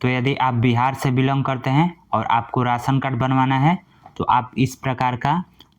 तो यदि आप बिहार से बिलोंग करते हैं और आपको राशन कार्ड बनवाना है तो आप इस प्रकार का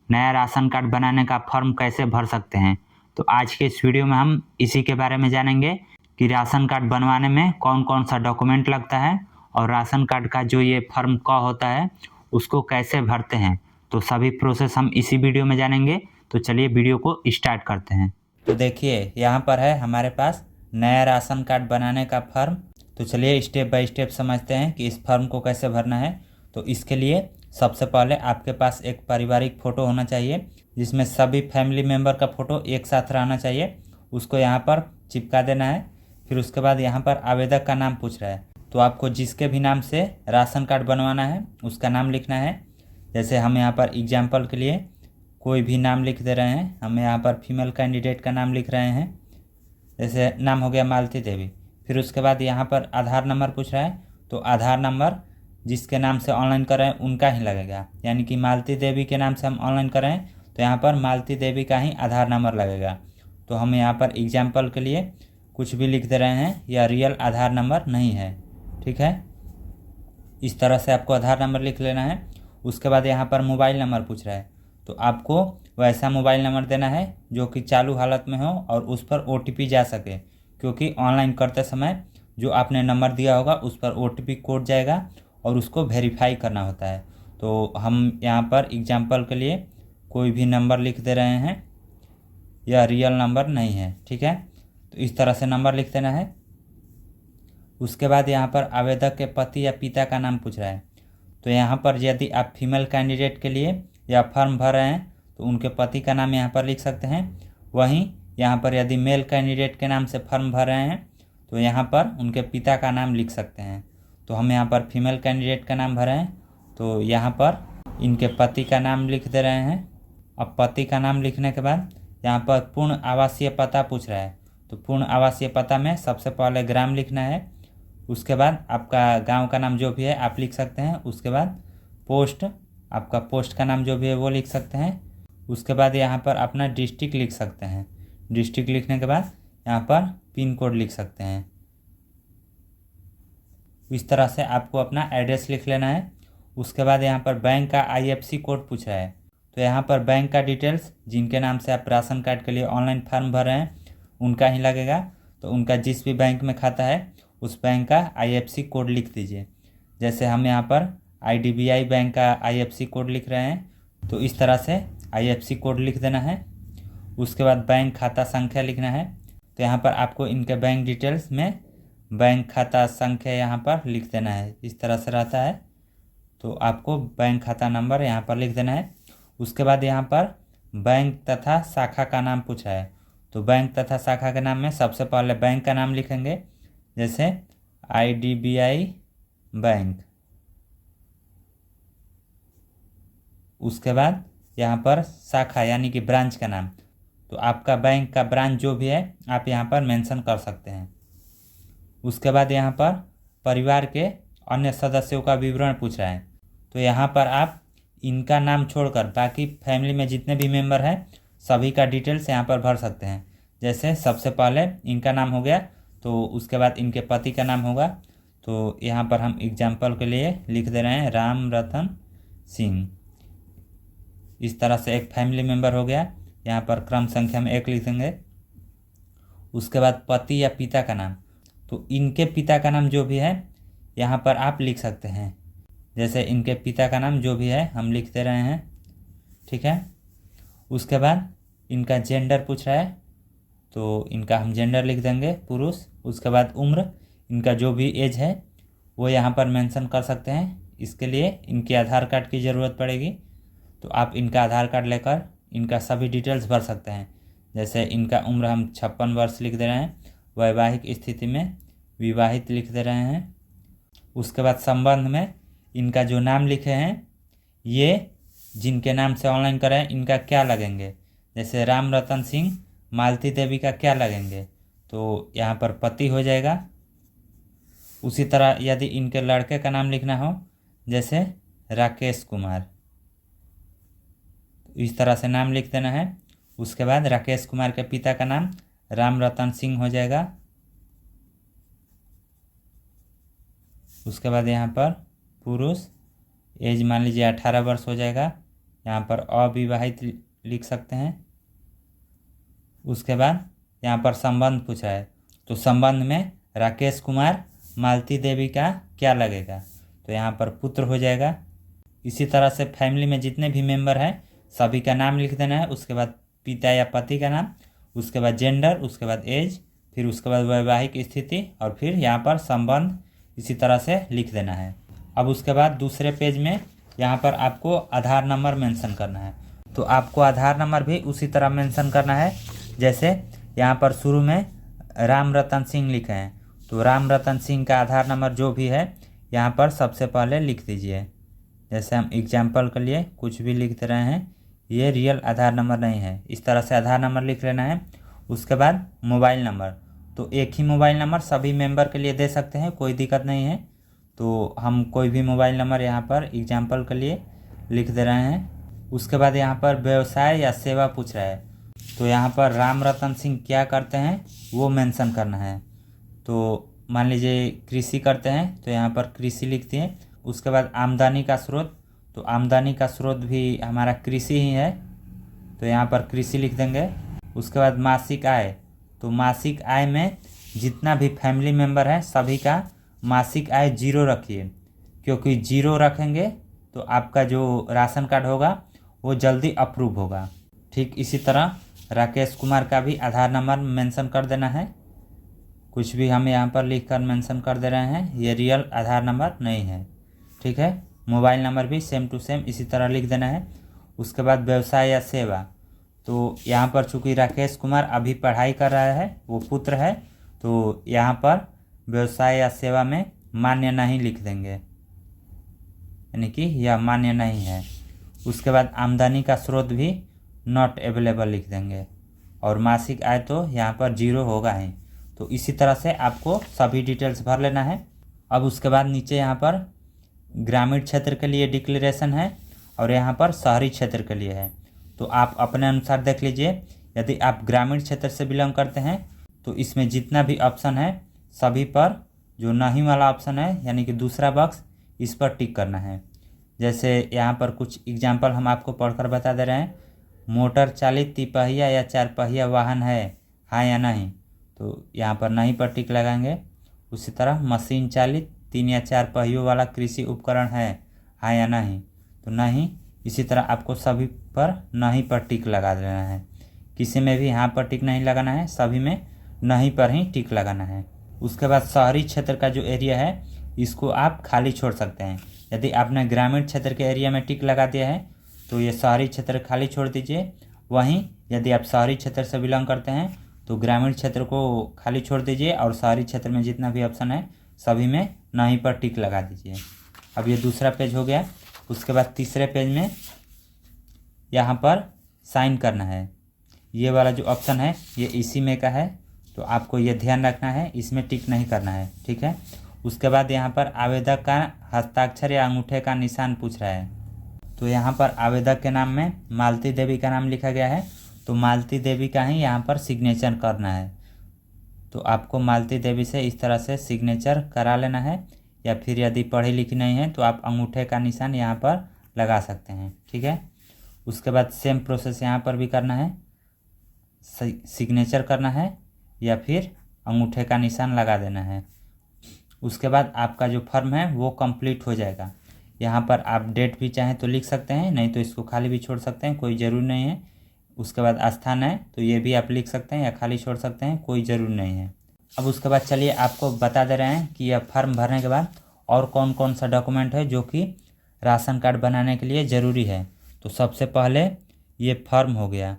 नया राशन कार्ड बनाने का फॉर्म कैसे भर सकते हैं। तो आज के इस वीडियो में हम इसी के बारे में जानेंगे कि राशन कार्ड बनवाने में कौन कौन सा डॉक्यूमेंट लगता है और राशन कार्ड का जो ये फॉर्म का होता है उसको कैसे भरते हैं। तो सभी प्रोसेस हम इसी वीडियो में जानेंगे। तो चलिए वीडियो को स्टार्ट करते हैं। तो देखिए यहाँ पर है हमारे पास नया राशन कार्ड बनाने का फॉर्म। तो चलिए स्टेप बाय स्टेप समझते हैं कि इस फॉर्म को कैसे भरना है। तो इसके लिए सबसे पहले आपके पास एक पारिवारिक फ़ोटो होना चाहिए जिसमें सभी फैमिली मेम्बर का फ़ोटो एक साथ रहना चाहिए। उसको यहाँ पर चिपका देना है। फिर उसके बाद यहाँ पर आवेदक का नाम पूछ रहा है तो आपको जिसके भी नाम से राशन कार्ड बनवाना है उसका नाम लिखना है। जैसे हम यहाँ पर एग्जाम्पल के लिए कोई भी नाम लिख दे रहे हैं। हम यहाँ पर फीमेल कैंडिडेट का नाम लिख रहे हैं। जैसे नाम हो गया मालती देवी। फिर उसके बाद यहाँ पर आधार नंबर पूछ रहा है तो आधार नंबर जिसके नाम से ऑनलाइन कर रहे हैं उनका ही लगेगा। यानी कि मालती देवी के नाम से हम ऑनलाइन कर रहे हैं तो यहाँ पर मालती देवी का ही आधार नंबर लगेगा। तो हम यहाँ पर एग्जाम्पल के लिए कुछ भी लिख दे रहे हैं, यह रियल आधार नंबर नहीं है। ठीक है, इस तरह से आपको आधार नंबर लिख लेना है। उसके बाद यहाँ पर मोबाइल नंबर पूछ रहा है तो आपको वैसा मोबाइल नंबर देना है जो कि चालू हालत में हो और उस पर OTP जा सके, क्योंकि ऑनलाइन करते समय जो आपने नंबर दिया होगा उस पर OTP कोड जाएगा और उसको वेरीफाई करना होता है। तो हम यहाँ पर एग्जाम्पल के लिए कोई भी नंबर लिख दे रहे हैं, यह रियल नंबर नहीं है। ठीक है, तो इस तरह से नंबर लिख देना है। उसके बाद यहाँ पर आवेदक के पति या पिता का नाम पूछ रहा है तो यहाँ पर यदि आप फीमेल कैंडिडेट के लिए या फॉर्म भर रहे हैं तो उनके पति का नाम यहाँ पर लिख सकते हैं। वहीं यहाँ पर यदि मेल कैंडिडेट के नाम से फॉर्म भर रहे हैं तो यहाँ पर उनके पिता का नाम लिख सकते हैं। तो हम यहाँ पर फीमेल कैंडिडेट का नाम भर रहे हैं तो यहाँ पर इनके पति का नाम लिख दे रहे हैं। अब पति का नाम लिखने के बाद यहाँ पर पूर्ण आवासीय पता पूछ रहा है तो पूर्ण आवासीय पता में सबसे पहले ग्राम लिखना है। उसके बाद आपका गांव का नाम जो भी है आप लिख सकते हैं। उसके बाद पोस्ट, आपका पोस्ट का नाम जो भी है वो लिख सकते हैं। उसके बाद यहाँ पर अपना डिस्ट्रिक्ट लिख सकते हैं। डिस्ट्रिक्ट लिखने के बाद यहाँ पर पिन कोड लिख सकते हैं। इस तरह से आपको अपना एड्रेस लिख लेना है। उसके बाद यहाँ पर बैंक का IFSC कोड पूछ रहा है तो यहाँ पर बैंक का डिटेल्स जिनके नाम से आप राशन कार्ड के लिए ऑनलाइन फॉर्म भर रहे हैं उनका ही लगेगा। तो उनका जिस भी बैंक में खाता है उस बैंक का IFSC कोड लिख दीजिए। जैसे हम यहाँ पर IDBI बैंक का IFSC कोड लिख रहे हैं तो इस तरह से IFSC कोड लिख देना है। उसके बाद बैंक खाता संख्या लिखना है तो यहाँ पर आपको इनके बैंक डिटेल्स में बैंक खाता संख्या यहाँ पर लिख देना है। इस तरह से रहता है तो आपको बैंक खाता नंबर यहाँ पर लिख देना है। उसके बाद यहाँ पर बैंक तथा शाखा का नाम पूछा है तो बैंक तथा शाखा के नाम में सबसे पहले बैंक का नाम लिखेंगे। जैसे IDBI बैंक। उसके बाद यहाँ पर शाखा यानी कि ब्रांच का नाम, तो आपका बैंक का ब्रांच जो भी है आप यहाँ पर मेंशन कर सकते हैं। उसके बाद यहाँ पर परिवार के अन्य सदस्यों का विवरण पूछ रहा है तो यहाँ पर आप इनका नाम छोड़कर बाकी फैमिली में जितने भी मेंबर हैं सभी का डिटेल्स यहाँ पर भर सकते हैं। जैसे सबसे पहले इनका नाम हो गया तो उसके बाद इनके पति का नाम होगा। तो यहाँ पर हम एग्जाम्पल के लिए लिख दे रहे हैं राम रतन सिंह। इस तरह से एक फैमिली मेंबर हो गया। यहाँ पर क्रम संख्या में 1 लिख देंगे। उसके बाद पति या पिता का नाम, तो इनके पिता का नाम जो भी है यहाँ पर आप लिख सकते हैं। जैसे इनके पिता का नाम जो भी है हम लिख दे रहे हैं। ठीक है, उसके बाद इनका जेंडर पूछ रहा है तो इनका हम जेंडर लिख देंगे पुरुष। उसके बाद उम्र, इनका जो भी एज है वो यहाँ पर मेंशन कर सकते हैं। इसके लिए इनके आधार कार्ड की ज़रूरत पड़ेगी तो आप इनका आधार कार्ड लेकर इनका सभी डिटेल्स भर सकते हैं। जैसे इनका उम्र हम 56 वर्ष लिख दे रहे हैं। वैवाहिक स्थिति में विवाहित लिख दे रहे हैं। उसके बाद संबंध में इनका जो नाम लिखे हैं ये जिनके नाम से ऑनलाइन करें इनका क्या लगेंगे। जैसे राम रतन सिंह मालती देवी का क्या लगेंगे तो यहाँ पर पति हो जाएगा। उसी तरह यदि इनके लड़के का नाम लिखना हो जैसे राकेश कुमार, इस तरह से नाम लिख देना है। उसके बाद राकेश कुमार के पिता का नाम राम रतन सिंह हो जाएगा। उसके बाद यहाँ पर पुरुष, एज मान लीजिए 18 वर्ष हो जाएगा। यहाँ पर अविवाहित लिख सकते हैं। उसके बाद यहाँ पर संबंध पूछा है, तो संबंध में राकेश कुमार मालती देवी का क्या लगेगा, तो यहाँ पर पुत्र हो जाएगा। इसी तरह से फैमिली में जितने भी मेंबर हैं सभी का नाम लिख देना है। उसके बाद पिता या पति का नाम, उसके बाद जेंडर, उसके बाद एज, फिर उसके बाद वैवाहिक स्थिति और फिर यहाँ पर संबंध इसी तरह से लिख देना है। अब उसके बाद दूसरे पेज में यहाँ पर आपको आधार नंबर मेंशन करना है। तो आपको आधार नंबर भी उसी तरह मेंशन करना है जैसे यहाँ पर शुरू में राम रतन सिंह लिखे हैं, तो राम रतन सिंह का आधार नंबर जो भी है यहाँ पर सबसे पहले लिख दीजिए। जैसे हम एग्जाम्पल के लिए कुछ भी लिख दे रहे हैं, ये रियल आधार नंबर नहीं है, इस तरह से आधार नंबर लिख लेना है। उसके बाद मोबाइल नंबर, तो एक ही मोबाइल नंबर सभी मेंबर के लिए दे सकते हैं, कोई दिक्कत नहीं है। तो हम कोई भी मोबाइल नंबर यहाँ पर एग्जाम्पल के लिए लिख दे रहे हैं। उसके बाद यहाँ पर व्यवसाय या सेवा पूछ रहा है, तो यहाँ पर राम रतन सिंह क्या करते हैं वो मेंशन करना है। तो मान लीजिए कृषि करते हैं, तो यहाँ पर कृषि लिख दिए। उसके बाद आमदनी का स्रोत, तो आमदनी का स्रोत भी हमारा कृषि ही है, तो यहाँ पर कृषि लिख देंगे। उसके बाद मासिक आय, तो मासिक आय में जितना भी फैमिली मेंबर है सभी का मासिक आय 0 रखिए, क्योंकि 0 रखेंगे तो आपका जो राशन कार्ड होगा वो जल्दी अप्रूव होगा। ठीक इसी तरह राकेश कुमार का भी आधार नंबर मेंशन कर देना है। कुछ भी हम यहाँ पर लिखकर मेंशन कर दे रहे हैं, ये रियल आधार नंबर नहीं है। ठीक है, मोबाइल नंबर भी सेम टू सेम इसी तरह लिख देना है। उसके बाद व्यवसाय या सेवा, तो यहाँ पर चूँकि राकेश कुमार अभी पढ़ाई कर रहा है, वो पुत्र है, तो यहाँ पर व्यवसाय या सेवा में मान्य नहीं लिख देंगे, यानी कि यह मान्य नहीं है। उसके बाद आमदनी का स्रोत भी नॉट अवेलेबल लिख देंगे और मासिक आय तो यहाँ पर 0 होगा ही। तो इसी तरह से आपको सभी डिटेल्स भर लेना है। अब उसके बाद नीचे यहाँ पर ग्रामीण क्षेत्र के लिए डिक्लेरेशन है और यहाँ पर शहरी क्षेत्र के लिए है, तो आप अपने अनुसार देख लीजिए। यदि आप ग्रामीण क्षेत्र से बिलोंग करते हैं तो इसमें जितना भी ऑप्शन है सभी पर जो नहीं वाला ऑप्शन है यानी कि दूसरा बॉक्स, इस पर टिक करना है। जैसे यहाँ पर कुछ एग्जाम्पल हम आपको पढ़कर बता दे रहे हैं। मोटर चालित तिपहिया या 4 पहिया वाहन है, हाँ या नहीं, तो यहाँ पर नहीं पर टिक लगाएंगे। उसी तरह मशीन चालित 3 या 4 पहियों वाला कृषि उपकरण है, हाँ या नहीं, तो नहीं। इसी तरह आपको सभी पर नहीं पर टिक लगा देना है, किसी में भी हाँ पर टिक नहीं लगाना है, सभी में नहीं पर ही टिक लगाना है। उसके बाद शहरी क्षेत्र का जो एरिया है इसको आप खाली छोड़ सकते हैं। यदि आपने ग्रामीण क्षेत्र के एरिया में टिक लगा दिया है तो ये शहरी क्षेत्र खाली छोड़ दीजिए। वहीं यदि आप शहरी क्षेत्र से बिलोंग करते हैं तो ग्रामीण क्षेत्र को खाली छोड़ दीजिए और शहरी क्षेत्र में जितना भी ऑप्शन है सभी में नहीं पर टिक लगा दीजिए। अब ये दूसरा पेज हो गया। उसके बाद तीसरे पेज में यहाँ पर साइन करना है, ये वाला जो ऑप्शन है ये इसी में का है, तो आपको ये ध्यान रखना है, इसमें टिक नहीं करना है। ठीक है। उसके बाद यहाँ पर आवेदक का हस्ताक्षर या अंगूठे का निशान पूछ रहा है, तो यहाँ पर आवेदक के नाम में मालती देवी का नाम लिखा गया है, तो मालती देवी का ही यहाँ पर सिग्नेचर करना है। तो आपको मालती देवी से इस तरह से सिग्नेचर करा लेना है, या फिर यदि पढ़ी लिखी नहीं है तो आप अंगूठे का निशान यहाँ पर लगा सकते हैं। ठीक है। उसके बाद सेम प्रोसेस यहाँ पर भी करना है, सिग्नेचर करना है या फिर अंगूठे का निशान लगा देना है। उसके बाद आपका जो फॉर्म है वो कंप्लीट हो जाएगा। यहाँ पर आप डेट भी चाहें तो लिख सकते हैं, नहीं तो इसको खाली भी छोड़ सकते हैं, कोई ज़रूरी नहीं है। उसके बाद स्थान है तो ये भी आप लिख सकते हैं या खाली छोड़ सकते हैं, कोई ज़रूरी नहीं है। अब उसके बाद चलिए आपको बता दे रहे हैं कि यह फॉर्म भरने के बाद और कौन कौन सा डॉक्यूमेंट है जो कि राशन कार्ड बनाने के लिए ज़रूरी है। तो सबसे पहले ये फॉर्म हो गया,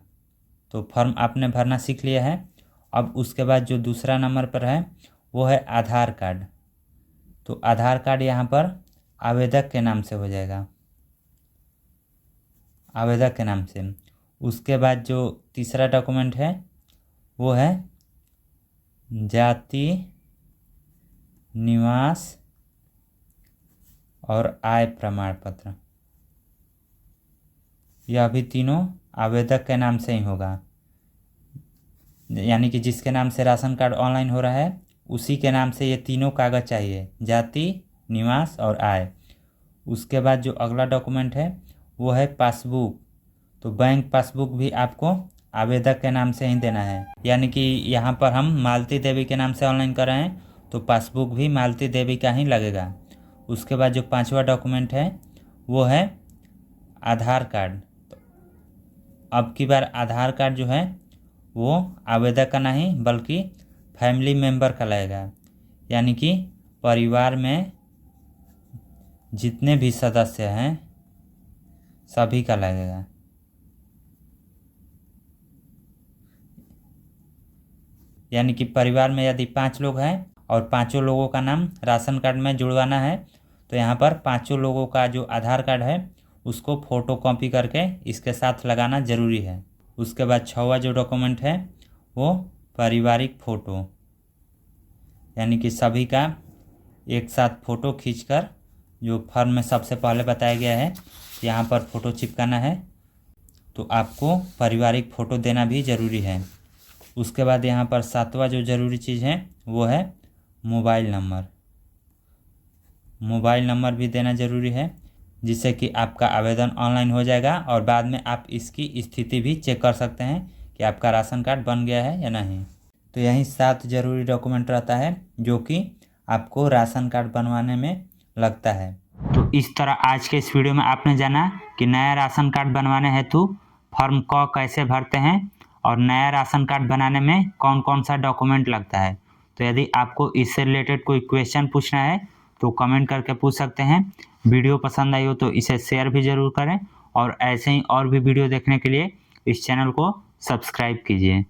तो फॉर्म आपने भरना सीख लिया है। अब उसके बाद जो दूसरा नंबर पर है वो है आधार कार्ड, तो आधार कार्ड यहाँ पर आवेदक के नाम से हो जाएगा, आवेदक के नाम से। उसके बाद जो तीसरा डॉक्यूमेंट है वो है जाति, निवास और आय प्रमाण पत्र। यह भी तीनों आवेदक के नाम से ही होगा, यानी कि जिसके नाम से राशन कार्ड ऑनलाइन हो रहा है उसी के नाम से ये तीनों कागज़ चाहिए, जाति, निवास और आय। उसके बाद जो अगला डॉक्यूमेंट है वो है पासबुक। तो बैंक पासबुक भी आपको आवेदक के नाम से ही देना है, यानी कि यहाँ पर हम मालती देवी के नाम से ऑनलाइन कर रहे हैं तो पासबुक भी मालती देवी का ही लगेगा। उसके बाद जो 5वां डॉक्यूमेंट है वो है आधार कार्ड। तो अब की बार आधार कार्ड जो है वो आवेदक का नहीं बल्कि फैमिली मेम्बर का लगेगा, यानी कि परिवार में जितने भी सदस्य हैं सभी का लगेगा। यानी कि परिवार में यदि 5 लोग हैं और 5 लोगों का नाम राशन कार्ड में जुड़वाना है तो यहाँ पर 5 लोगों का जो आधार कार्ड है उसको फ़ोटो कॉपी करके इसके साथ लगाना ज़रूरी है। उसके बाद 6वां जो डॉक्यूमेंट है वो पारिवारिक फ़ोटो, यानी कि सभी का एक साथ फ़ोटो खींचकर जो फॉर्म में सबसे पहले बताया गया है यहाँ पर फ़ोटो चिपकाना है। तो आपको पारिवारिक फ़ोटो देना भी ज़रूरी है। उसके बाद यहाँ पर 7वां जो ज़रूरी चीज़ है वो है मोबाइल नंबर। मोबाइल नंबर भी देना ज़रूरी है जिससे कि आपका आवेदन ऑनलाइन हो जाएगा और बाद में आप इसकी स्थिति भी चेक कर सकते हैं कि आपका राशन कार्ड बन गया है या नहीं। तो यही 7 ज़रूरी डॉक्यूमेंट रहता है जो कि आपको राशन कार्ड बनवाने में लगता है। तो इस तरह आज के इस वीडियो में आपने जाना कि नया राशन कार्ड बनवाने हेतु फॉर्म को कैसे भरते हैं और नया राशन कार्ड बनाने में कौन कौन सा डॉक्यूमेंट लगता है। तो यदि आपको इससे रिलेटेड कोई क्वेश्चन पूछना है तो कमेंट करके पूछ सकते हैं। वीडियो पसंद आई हो तो इसे शेयर भी ज़रूर करें और ऐसे ही और भी वीडियो देखने के लिए इस चैनल को सब्सक्राइब कीजिए।